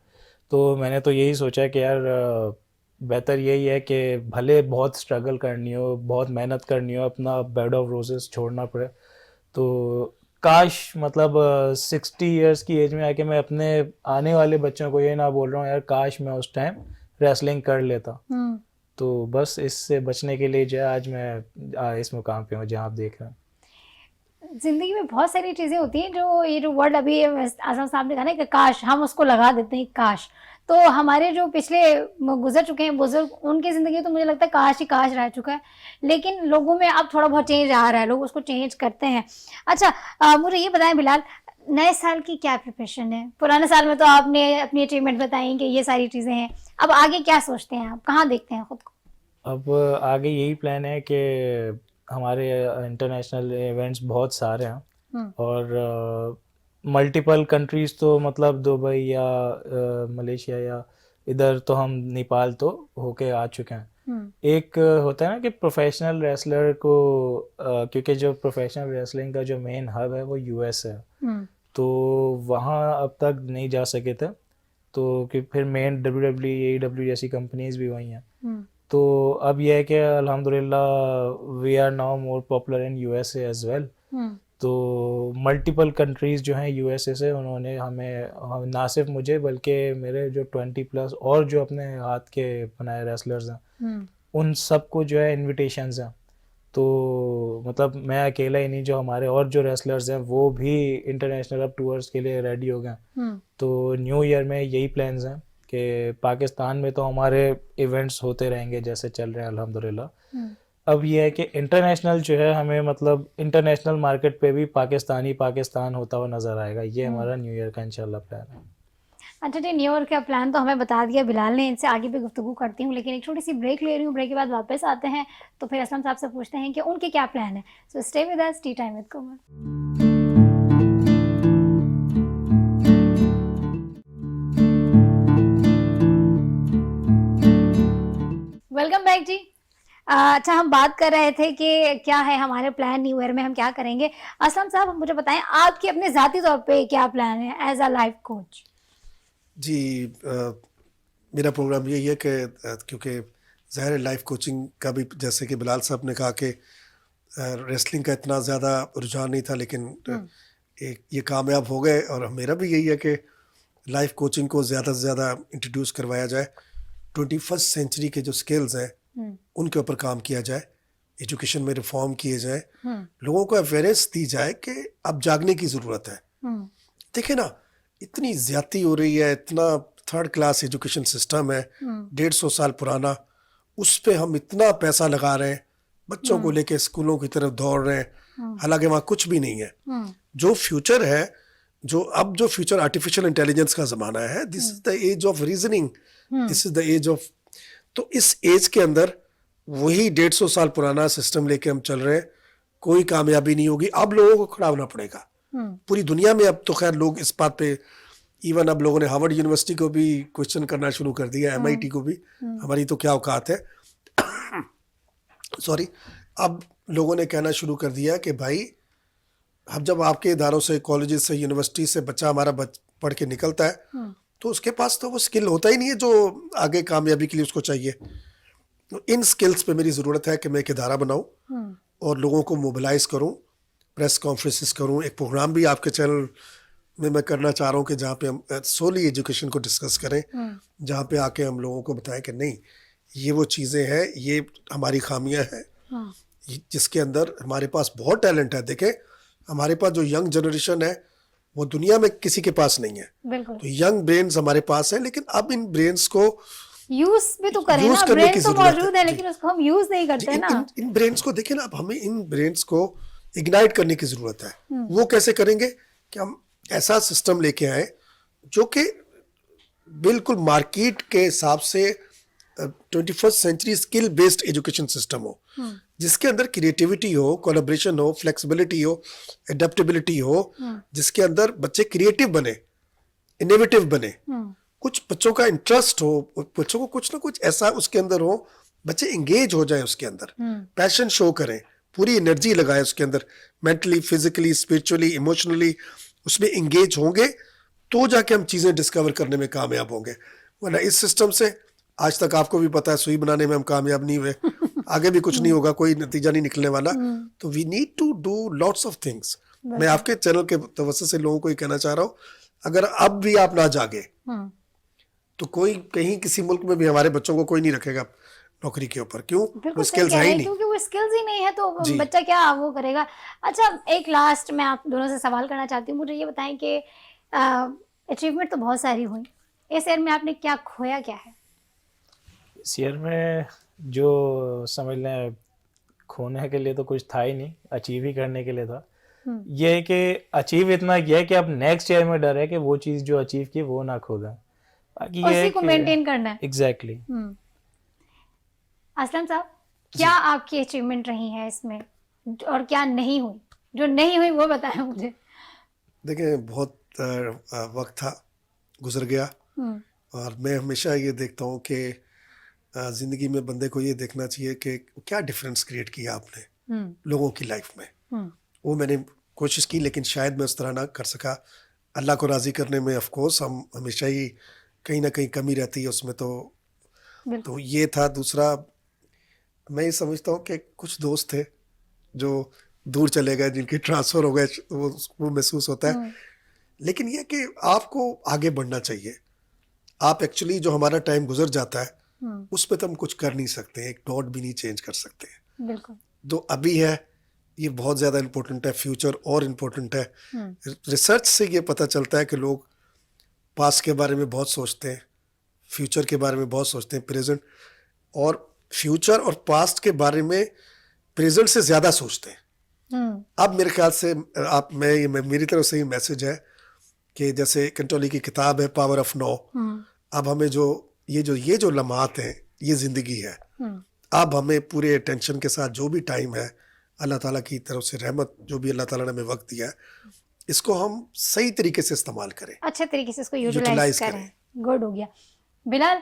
तो मैंने तो यही सोचा कि यार बेहतर यही है कि भले बहुत स्ट्रगल करनी हो, बहुत मेहनत करनी हो, अपना बेड ऑफ रोजेस छोड़ना पड़े, तो काश मतलब 60 इयर्स की एज में आके मैं अपने आने वाले बच्चों को ये ना बोल रहा हूँ यार काश मैं उस टाइम रेसलिंग कर लेता। तो बस इससे बचने के लिए जो है आज मैं इस मुकाम पे हूँ जहाँ आप देख रहे हैं। जिंदगी में बहुत सारी चीजें होती हैं जो ये जो वर्ड अभी आजम साहब ने कहा ना कि काश हम उसको लगा देते हैं काश, तो हमारे जो पिछले गुजर चुके हैं बुजुर्ग उनकी जिंदगी तो मुझे लगता है काश ही काश रह चुका है, लेकिन लोगों में अब थोड़ा बहुत चेंज आ रहा है, लोग उसको चेंज करते हैं। अच्छा मुझे ये बताएं बिलाल, नए साल की क्या प्रिपरेशन है? पुराने साल में तो आपने अपनी अचीवमेंट बताई कि ये सारी चीजें हैं, अब आगे क्या सोचते हैं आप, कहाँ देखते हैं खुद को? अब आगे यही प्लान है कि हमारे इंटरनेशनल इवेंट्स बहुत सारे हैं और मल्टीपल कंट्रीज़ तो मतलब दुबई या मलेशिया या इधर तो हम नेपाल तो होके आ चुके हैं। एक होता है ना कि प्रोफेशनल रेसलर को क्योंकि जो प्रोफेशनल रेसलिंग का जो मेन हब है वो यूएस है, तो वहाँ अब तक नहीं जा सके थे, तो कि फिर मेन WWE AEW जैसी कंपनीज भी वहीं हैं। तो अब यह है कि अल्हम्दुलिल्लाह we are now more popular in USA as well. तो मल्टीपल कंट्रीज़ जो हैं यूएसए से उन्होंने हमें ना सिर्फ मुझे बल्कि मेरे जो 20+ और जो अपने हाथ के बनाए रेसलर्स हैं उन सबको जो है इनविटेशंस हैं। तो मतलब मैं अकेला ही नहीं, जो हमारे और जो रेसलर्स हैं वो भी इंटरनेशनल अब टूर्स के लिए रेडी हो गए। तो न्यू ईयर में यही प्लान्स हैं कि पाकिस्तान में तो हमारे इवेंट्स होते रहेंगे जैसे चल रहे हैं अल्हम्दुलिल्लाह। अब ये है कि इंटरनेशनल जो है हमें मतलब इंटरनेशनल मार्केट पे भी पाकिस्तान होता हुआ नज़र आएगा, ये हमारा न्यू ईयर का इंशाल्लाह प्लान है। अच्छा जी, न्यू ईयर का प्लान तो हमें बता दिया बिलाल ने, इनसे आगे भी गुफ्तगू करती हूँ, लेकिन एक छोटी सी ब्रेक ले रही हूँ, ब्रेक के बाद वापस आते हैं तो फिर असलम साहब से पूछते हैं कि उनके क्या प्लान है। So stay with us, tea time with Komal. Welcome back जी। अच्छा हम बात कर रहे थे कि क्या है हमारे प्लान न्यू ईयर में, हम क्या करेंगे। असलम साहब मुझे बताएं आपके अपने ज़ाती तौर पे क्या प्लान है एज अ लाइफ कोच? जी मेरा प्रोग्राम यही है कि क्योंकि ज़ाहिर है लाइफ कोचिंग का भी जैसे कि बिलाल साहब ने कहा कि रेसलिंग का इतना ज़्यादा रुझान नहीं था, लेकिन एक ये कामयाब हो गए। और मेरा भी यही है कि लाइफ कोचिंग को ज़्यादा से ज़्यादा इंट्रोड्यूस करवाया जाए, 21st सेंचुरी के जो स्किल्स हैं उनके ऊपर काम किया जाए, एजुकेशन में रिफॉर्म किए जाए, लोगों को अवेयरनेस दी जाए कि अब जागने की ज़रूरत है। देखिए ना, इतनी ज़्यादती हो रही है, इतना थर्ड क्लास एजुकेशन सिस्टम है 150 साल पुराना, उस पर हम इतना पैसा लगा रहे हैं, बच्चों को लेके स्कूलों की तरफ दौड़ रहे हैं, हालांकि वहाँ कुछ भी नहीं है। जो फ्यूचर है, जो फ्यूचर आर्टिफिशियल इंटेलिजेंस का ज़माना है, this is the age of reasoning, this is the age of, तो इस एज के अंदर वही 150 साल पुराना सिस्टम लेके हम चल रहे हैं, कोई कामयाबी नहीं होगी। अब लोगों को खड़ा होना पड़ेगा पूरी दुनिया में। अब तो खैर लोग इस बात पे, इवन अब लोगों ने हार्वर्ड यूनिवर्सिटी को भी क्वेश्चन करना शुरू कर दिया, MIT को भी, हमारी तो क्या औकात है सॉरी। अब लोगों ने कहना शुरू कर दिया कि भाई अब जब आपके इदारों से, कॉलेजेस से, यूनिवर्सिटी से बच्चा हमारा पढ़ के निकलता है तो उसके पास तो वो स्किल होता ही नहीं है जो आगे कामयाबी के लिए उसको चाहिए। तो इन स्किल्स पे मेरी ज़रूरत है कि मैं एक इदारा बनाऊं और लोगों को मोबिलाइज करूं, प्रेस कॉन्फ्रेंसेस करूं। एक प्रोग्राम भी आपके चैनल में मैं करना चाह रहा हूं कि जहाँ पे हम सोली एजुकेशन को डिस्कस करें, जहाँ पे आके हम लोगों को बताएं कि नहीं, ये वो चीज़ें हैं, ये हमारी खामियां हैं, जिसके अंदर हमारे पास बहुत टैलेंट है। देखें हमारे पास जो यंग जनरेशन है वो दुनिया में किसी के पास नहीं है। तो यंग ब्रेन्स हमारे पास है, लेकिन अब इन ब्रेन्स को यूज भी तो करें ना, ब्रेन तो मौजूद है लेकिन उसको हम यूज नहीं करते हैं ना। इन ब्रेन्स को देखिए ना, अब हमें इन ब्रेन्स को इग्नाइट करने की जरूरत है। वो कैसे करेंगे कि हम ऐसा सिस्टम लेके आए जो कि बिल्कुल मार्केट के हिसाब से 21st century skill based education system हो, जिसके अंदर क्रिएटिविटी हो, कोलैबोरेशन हो, फ्लेक्सिबिलिटी हो, एडेप्टेबिलिटी हो, जिसके अंदर बच्चे क्रिएटिव बने, इनोवेटिव बने, कुछ बच्चों का इंटरेस्ट हो, बच्चों को कुछ ना कुछ ऐसा उसके अंदर हो, बच्चे एंगेज हो जाए उसके अंदर, पैशन शो करें, पूरी एनर्जी लगाए उसके अंदर, मेंटली, फिजिकली, स्पिरिचुअली, इमोशनली उसमें एंगेज होंगे तो जाके हम चीजें डिस्कवर करने में कामयाब होंगे। वरना इस सिस्टम से आज तक आपको भी पता है सुई बनाने में हम कामयाब नहीं हुए, आगे भी कुछ नहीं होगा, कोई नतीजा नहीं निकलने वाला। तो we need to do lots of things. मैं आपके चैनल के तवज्जो से लोगों को ये कहना चाह रहा हूँ, अगर अब भी आप ना जागे तो कोई कहीं किसी मुल्क में भी हमारे बच्चों को कोई नहीं रखेगा नौकरी के ऊपर। क्यों? वो स्किल्स है ही नहीं, क्योंकि वो स्किल्स ही नहीं है तो बच्चा क्या वो करेगा। अच्छा, एक लास्ट मैं आप दोनों से सवाल करना चाहती हूँ, मुझे ये बताएं कि अचीवमेंट तो बहुत सारी हुई, इस ईयर में आपने क्या खोया, क्या है इस ईयर में? जो समझ लें खोने के लिए तो कुछ था ही नहीं, अचीव ही करने के लिए था। ये है कि अचीव इतना किया है कि अब नेक्स्ट ईयर में डर है कि वो चीज़ जो अचीव की वो ना खो दें, बाकी ये उसी को मेंटेन करना है। एग्जैक्टली। असलम साहब, क्या आपकी अचीवमेंट रही है इसमें और क्या नहीं हुई? जो नहीं हुई वो बताएं मुझे। देखिए, बहुत वक्त था गुजर गया, और मैं हमेशा ये देखता हूँ कि ज़िंदगी में बंदे को ये देखना चाहिए कि क्या डिफरेंस क्रिएट किया आपने लोगों की लाइफ में। वो मैंने कोशिश की, लेकिन शायद मैं उस तरह ना कर सका। अल्लाह को राज़ी करने में ऑफ कोर्स हम हमेशा ही कहीं ना कहीं कमी रहती है उसमें, तो ये था। दूसरा, मैं ये समझता हूँ कि कुछ दोस्त थे जो दूर चले गए, जिनके ट्रांसफ़र हो गए, वो महसूस होता है। लेकिन ये कि आपको आगे बढ़ना चाहिए। आप एक्चुअली जो हमारा टाइम गुजर जाता है उस पर तो हम कुछ कर नहीं सकते, एक डॉट भी नहीं चेंज कर सकते। बिल्कुल। जो अभी है ये बहुत ज़्यादा इम्पोर्टेंट है, फ्यूचर और इम्पोर्टेंट है। रिसर्च से ये पता चलता है कि लोग पास्ट के बारे में बहुत सोचते हैं, फ्यूचर के बारे में बहुत सोचते हैं, प्रेजेंट, और फ्यूचर और पास्ट के बारे में प्रेजेंट से ज़्यादा सोचते हैं। अब मेरे ख्याल से मेरी तरफ से ये मैसेज है कि जैसे कंटोली की किताब है पावर ऑफ नाउ, अब हमें ये जो लम्हात हैं, ये ज़िंदगी है। अब हमें पूरे अटेंशन के साथ जो भी टाइम है, अल्लाह ताला की तरफ से रहमत, जो भी अल्लाह ताला ने हमें वक्त दिया है, इसको हम सही तरीके से इस्तेमाल करें, अच्छे तरीके से इसको यूटिलाइज करें। गुड हो गया। बिलाल,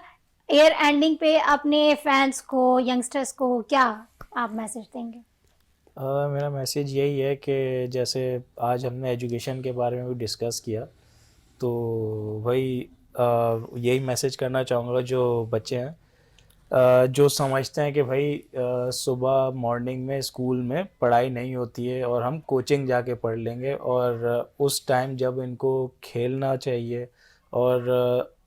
ईयर एंडिंग पे अपने फैंस को, यंगस्टर्स को क्या आप मैसेज देंगे? मेरा मैसेज यही है कि जैसे आज हमने एजुकेशन के बारे में भी डिस्कस किया, तो वही यही मैसेज करना चाहूँगा जो बच्चे हैं, जो समझते हैं कि भाई सुबह मॉर्निंग में स्कूल में पढ़ाई नहीं होती है और हम कोचिंग जाके पढ़ लेंगे, और उस टाइम जब इनको खेलना चाहिए और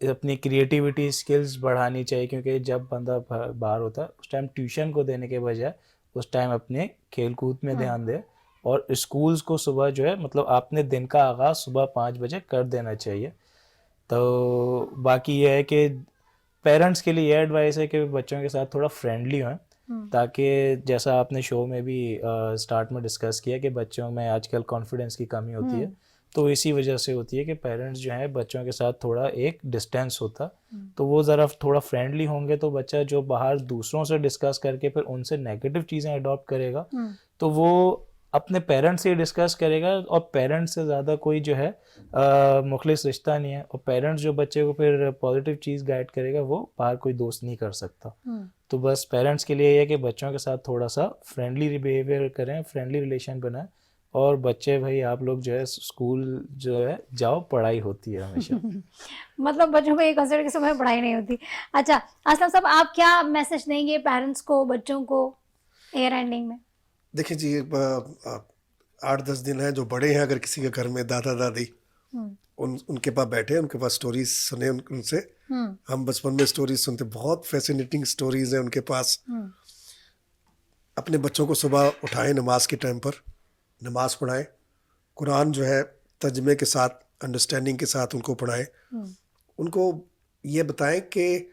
अपनी क्रिएटिविटी स्किल्स बढ़ानी चाहिए, क्योंकि जब बंदा बाहर होता है उस टाइम ट्यूशन को देने के बजाय उस टाइम अपने खेल कूद में ध्यान दे, और स्कूल्स को सुबह जो है मतलब अपने दिन का आगाज़ सुबह 5 बजे कर देना चाहिए। तो बाकी ये है कि पेरेंट्स के लिए ये एडवाइस है कि बच्चों के साथ थोड़ा फ्रेंडली हों, ताकि जैसा आपने शो में भी स्टार्ट में डिस्कस किया कि बच्चों में आजकल कॉन्फिडेंस की कमी होती है, तो इसी वजह से होती है कि पेरेंट्स जो हैं बच्चों के साथ थोड़ा एक डिस्टेंस होता, तो वो ज़रा थोड़ा फ्रेंडली होंगे तो बच्चा जो बाहर दूसरों से डिस्कस करके फिर उनसे नेगेटिव चीज़ें अडॉप्ट करेगा, तो वो अपने पेरेंट्स से डिस्कस करेगा, और पेरेंट्स से ज़्यादा कोई जो है मुखलिस रिश्ता नहीं है, और पेरेंट्स जो बच्चे को फिर पॉजिटिव चीज़ गाइड करेगा वो बाहर कोई दोस्त नहीं कर सकता। तो बस पेरेंट्स के लिए ये है कि बच्चों के साथ थोड़ा सा फ्रेंडली बिहेवियर करें, फ्रेंडली रिलेशन बनाएं, और बच्चे भाई आप लोग जो है स्कूल जो है जाओ, पढ़ाई होती है हमेशा। मतलब बच्चों को एक असर के समय पढ़ाई नहीं होती। अच्छा असलम साहब, आप क्या मैसेज देंगे पेरेंट्स को, बच्चों को ईयर एंडिंग में? देखिए जी, 8-10 दिन है, जो बड़े हैं, अगर किसी के घर में दादा दादी उनके पास बैठे, उनके पास स्टोरीज सुने उनसे। हम बचपन में स्टोरीज सुनते, बहुत फैसिनेटिंग स्टोरीज हैं उनके पास। अपने बच्चों को सुबह उठाएं, नमाज के टाइम पर नमाज पढ़ाएं, कुरान जो है तर्जमे के साथ, अंडरस्टैंडिंग के साथ उनको पढ़ाएं। उनको ये बताएं कि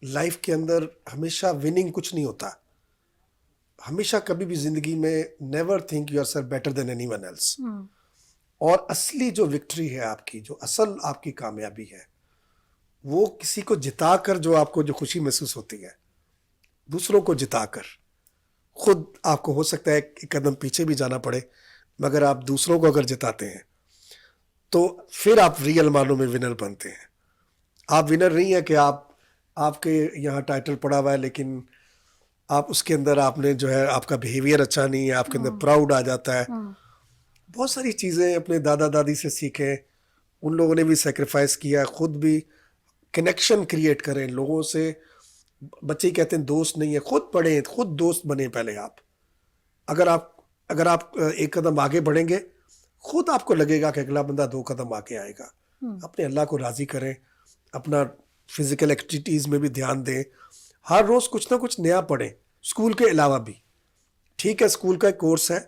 लाइफ के अंदर हमेशा विनिंग कुछ नहीं होता। हमेशा कभी भी जिंदगी में never think yourself better than anyone else. और असली जो विक्ट्री है आपकी, जो असल आपकी कामयाबी है, वो किसी को जिता कर जो आपको जो खुशी महसूस होती है, दूसरों को जिताकर, खुद आपको हो सकता है एक कदम पीछे भी जाना पड़े, मगर आप दूसरों को अगर जिताते हैं तो फिर आप रियल मानों में विनर बनते हैं। आप विनर नहीं है कि आपके यहाँ टाइटल पड़ा हुआ है लेकिन आप उसके अंदर आपने जो है आपका बिहेवियर अच्छा नहीं है, आपके अंदर प्राउड आ जाता है। बहुत सारी चीज़ें अपने दादा दादी से सीखें, उन लोगों ने भी सेक्रीफाइस किया, खुद भी कनेक्शन क्रिएट करें लोगों से। बच्चे कहते हैं दोस्त नहीं है, खुद पढ़ें, खुद दोस्त बने पहले आप। अगर आप एक कदम आगे बढ़ेंगे, खुद आपको लगेगा कि अगला बंदा 2 कदम आगे आएगा। अपने अल्लाह को राज़ी करें, अपना फिजिकल एक्टिविटीज़ में भी ध्यान दें, हर रोज़ कुछ ना कुछ नया पढ़ें, स्कूल के अलावा भी। ठीक है, स्कूल का एक कोर्स है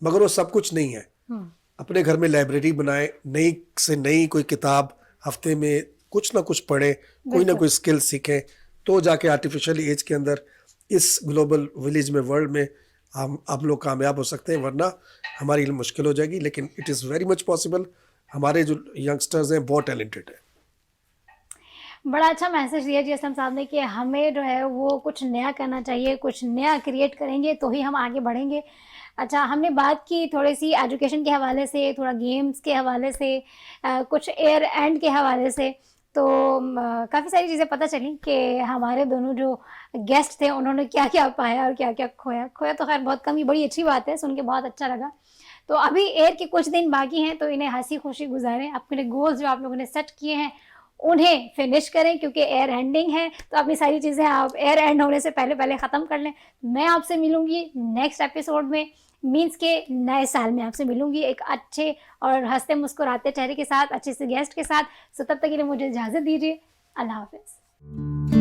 मगर वो सब कुछ नहीं है। अपने घर में लाइब्रेरी बनाएं, नई से नई कोई किताब हफ्ते में कुछ ना कुछ पढ़ें, कोई ना कोई स्किल सीखें, तो जाके आर्टिफिशियल एज के अंदर इस ग्लोबल विलेज में, वर्ल्ड में हम लोग कामयाब हो सकते हैं। वरना हमारी लिए मुश्किल हो जाएगी, लेकिन it is very much possible. हमारे जो यंगस्टर्स हैं बहुत टैलेंटेड हैं। बड़ा अच्छा मैसेज दिया जी असलम साहब ने कि हमें जो है वो कुछ नया करना चाहिए, कुछ नया क्रिएट करेंगे तो ही हम आगे बढ़ेंगे। अच्छा, हमने बात की थोड़ी सी एजुकेशन के हवाले से, थोड़ा गेम्स के हवाले से, कुछ एयर एंड के हवाले से, तो काफ़ी सारी चीज़ें पता चली कि हमारे दोनों जो गेस्ट थे उन्होंने क्या क्या पाया और क्या क्या खोया। खोया तो खैर बहुत कम ही, बड़ी अच्छी बात है, सुन के बहुत अच्छा लगा। तो अभी एयर के कुछ दिन बाकी हैं, तो इन्हें हंसी खुशी गुजारें। अपने गोल्स जो आप लोगों ने सेट किए हैं उन्हें फिनिश करें, क्योंकि एयर एंडिंग है तो अपनी सारी चीज़ें आप एयर एंड होने से पहले पहले ख़त्म कर लें। मैं आपसे मिलूंगी नेक्स्ट एपिसोड में, मीन्स के नए साल में आपसे मिलूंगी एक अच्छे और हंसते मुस्कुराते चेहरे के साथ, अच्छे से गेस्ट के साथ। सो तब तक के लिए मुझे इजाज़त दीजिए। अल्लाह हाफिज़।